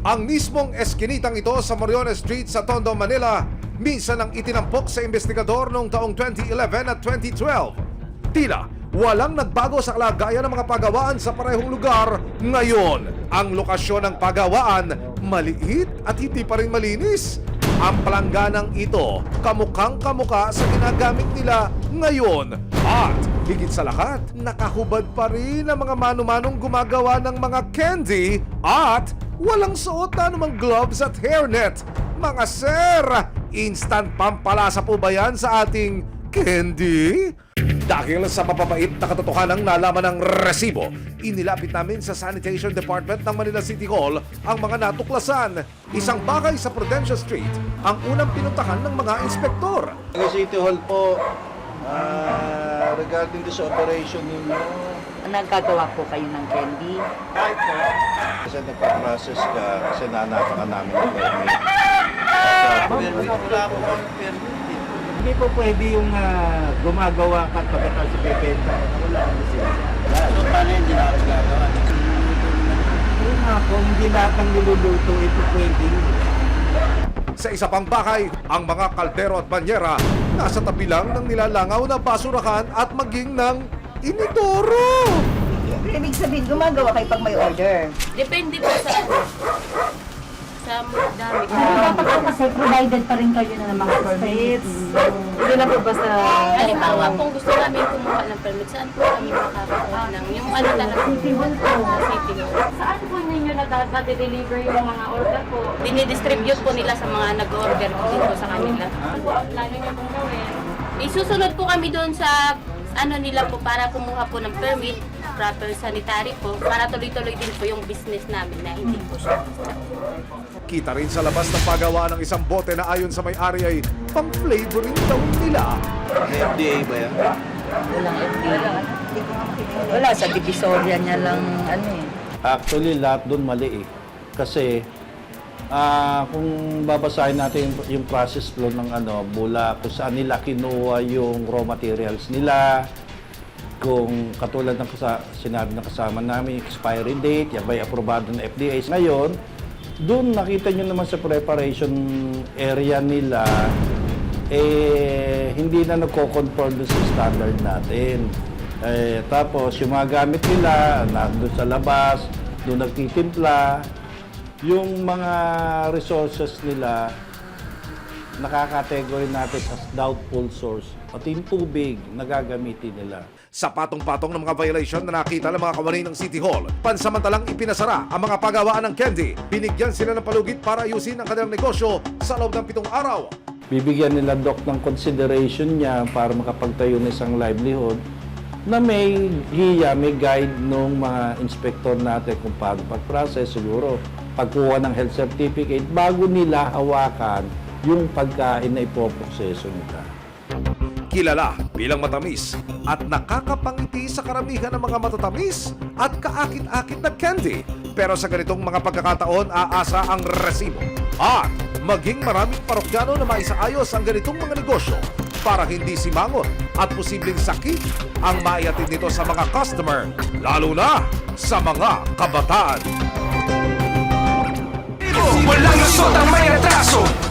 Ang mismong eskinitang ito sa Moriones Street sa Tondo, Manila, minsan ang itinampok sa investigador noong taong 2011 at 2012. Tila walang nagbago sa kalagayan ng mga pagawaan sa parehong lugar. Ngayon, ang lokasyon ng pagawaan maliit at hindi pa rin malinis. Ang palangganang ito kamukhang kamuka sa ginagamit nila ngayon. At higit sa lahat, nakahubad pa rin ang mga mano-manong gumagawa ng mga candy at walang suot na anumang gloves at hairnet. Mga sir, instant pampalasa po ba yan sa ating candy? Dahil sa mapapait na katotohanang nalaman ng resibo, inilapit namin sa Sanitation Department ng Manila City Hall ang mga natuklasan. Isang bahay sa Prudential Street ang unang pinuntahan ng mga inspektor. Sa City Hall po, regarding this operation ninyo, Nagkagawa po kayo ng candy. kasi nagpa-process ka, kasi nanapakan namin ng permit. Permit, wala po kami permit. Hindi po pwede yung gumagawa ka at pagkatapos ibebenta. Wala ang lisensya. So, paano yung ginagawa? Yung nga po, hindi lahat ng niluluto ito pwede. Sa isa pang bahay, ang mga kaldero at banyera nasa tabi lang ng nilalangaw na basurahan at maging ng inidoro. Ibig sabihin, gumagawa kayo pag may order. Depende po sa dami. Dapat kasi provided pa rin kayo na ng mga permits. Hindi na po basta... Halimbawa, kung gusto namin kumuha ng permit, saan po kami makakakuha ng yung ano talaga? City Hall po. Sa City Hall. Saan po ninyo nade-deliver yung mga order po? Dinidistribute po nila sa mga nag-order dito sa kanila. Ano po ang plano nyo pong gawin? Isusunod po kami doon sa ano nila po para kumuha po ng permit, proper sanitary po, para tuloy-tuloy din po yung business namin na hindi po siya. Kita rin sa labas ng paggawa ng isang bote na ayon sa may-ari ay pang-flavoring daw nila. FDA ba yan? Walang FDA. Wala, sa divisoria niya lang ano eh. Actually, lahat doon mali eh. Kasi, kung babasahin natin yung process flow ng mula kung saan nila kinuha yung raw materials nila, kung katulad ng sinabi ng kasama namin, expiry date, yan ba'y aprobado ng FDA. Ngayon, doon nakita nyo naman sa preparation area nila, hindi na nagko-conform doon sa standard natin. Tapos, yung mga gamit nila, nandun sa labas, doon nagtitimpla, yung mga resources nila, nakakategory natin as doubtful source. Pati yung tubig, nagagamitin nila. Sa patong-patong ng mga violation na nakita ng mga kawani ng City Hall, pansamantalang ipinasara ang mga pagawaan ng candy. Binigyan sila ng palugit para ayusin ang kanilang negosyo sa loob ng 7 araw. Bibigyan nila Doc ng consideration niya para makapagtayo ng isang livelihood na may giya, may guide ng mga inspector natin kung paano pag-process, siguro pagkuha ng health certificate bago nila hawakan yung pagkain na ipoproseso nila. Kilala bilang matamis at nakakapangiti sa karamihan ng mga matatamis at kaakit-akit na candy. Pero sa ganitong mga pagkakataon, aasa ang resibo. At maging maraming parokyano na maisaayos ang ganitong mga negosyo para hindi simangot at posibleng sakit ang maiatid nito sa mga customer, lalo na sa mga kabataan. Walang lusot ang may atraso.